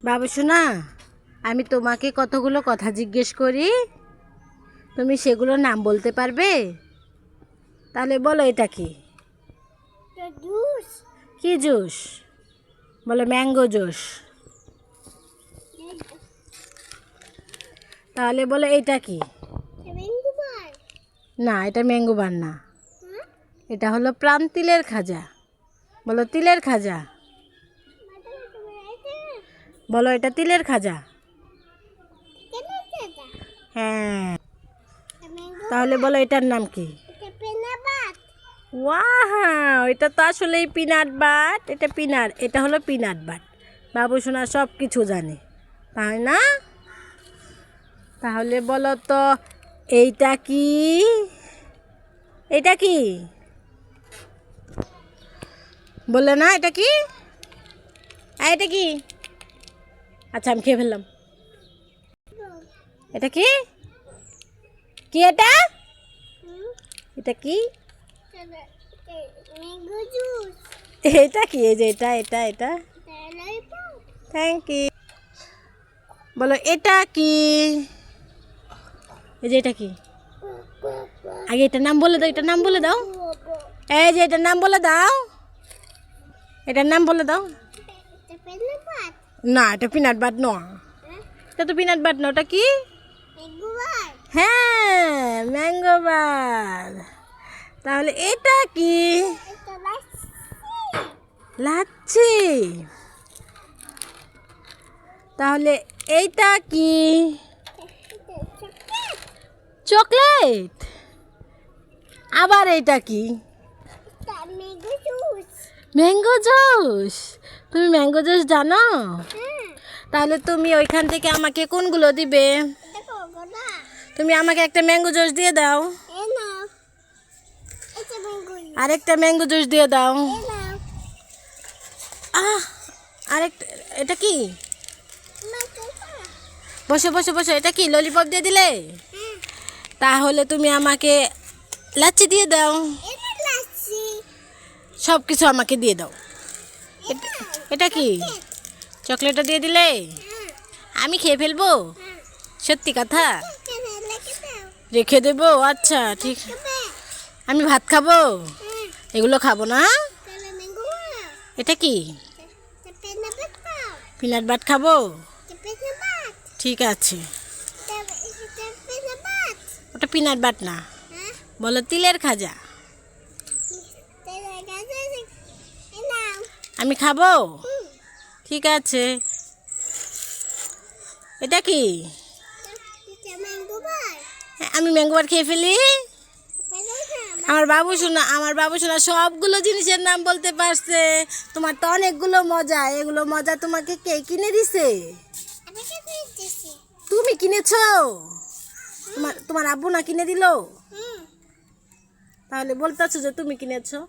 বাবু শোনা, আমি তোমাকে কতগুলো কথা জিজ্ঞেস করি, তুমি সেগুলোর নাম বলতে পারবে? তাহলে বলো এটা কি? জুস। কি জুস? বলো ম্যাঙ্গো জুস। তাহলে বলো এটা কি? ম্যাঙ্গো বার। না, এটা ম্যাঙ্গো বার না, এটা হলো প্রাণ তিলের খাজা। বলো তিলের খাজা। বলো এটা তিলের খাজা। হ্যাঁ, তাহলে বলো এটার নাম কি? ওয়াও, এটা তো আসলেই পিনাট বাট। এটা পিনাট, এটা হলো পিনাট বাট। বাবু সোনা সব কিছু জানে, তাই না? তাহলে বলো তো এইটা কি? এটা কি বললে না? এটা কি? এটা কি? আচ্ছা, আমি খেয়ে ফেললাম। এটা কি? কি এটা? এটা কি? Mango juice. এটা কি? এই যে এটা এটা এটা থ্যাংক ইউ। বলো এটা কি? এই যে এটা কি? আগে এটার নাম বলে দাও, এটার নাম বলে দাও। এই যে এটার নাম বলে দাও, এটার নাম বলে দাও। না, এটা পিনাট বাট নয়। এটা তো পিনাট বাট না, ওটা কি? হ্যাঁ, ম্যাঙ্গো বার। তাহলে এটা কি? লাচ্ছি। তাহলে এইটা কি? চকলেট। আবার এইটা কি? Mango juice. তুমি ম্যাঙ্গো জুস জানো? তাহলে তুমি ওইখান থেকে আমাকে কোনগুলো দিবে? তুমি আমাকে একটা ম্যাঙ্গো জুস দিয়ে দাও, আরেকটা ম্যাঙ্গো জুস দিয়ে দাও। আরেকটা। এটা কি? বসো বসো বসো, এটা কি? ললিপপ দিয়ে দিলে? তাহলে তুমি আমাকে লাচ্ছি দিয়ে দাও। সব কিছু আমাকে দিয়ে দাও। এটা কি? চকলেটটা দিয়ে দিলে আমি খেয়ে ফেলবো? সত্যি কথা? রেখে দেবো? আচ্ছা ঠিক। আমি ভাত খাবো? এগুলো খাবো না। এটা কি? পিনাট বাট খাবো? ঠিক আছে। ওটা পিনাট বাট না, বলো তিলের খাজা। আমি খাবো? ঠিক আছে। এটা কি? আমি ম্যাঙ্গো বার খেয়ে ফেলি? আমার বাবু শোনা সবগুলো জিনিসের নাম বলতে পারছে। তোমার তো অনেকগুলো মজা। এগুলো মজা তোমাকে কে কিনে দিছে? তুমি কিনেছো? তোমার আব্বু না কিনে দিল? তাহলে বলতেছো যে তুমি কিনেছো?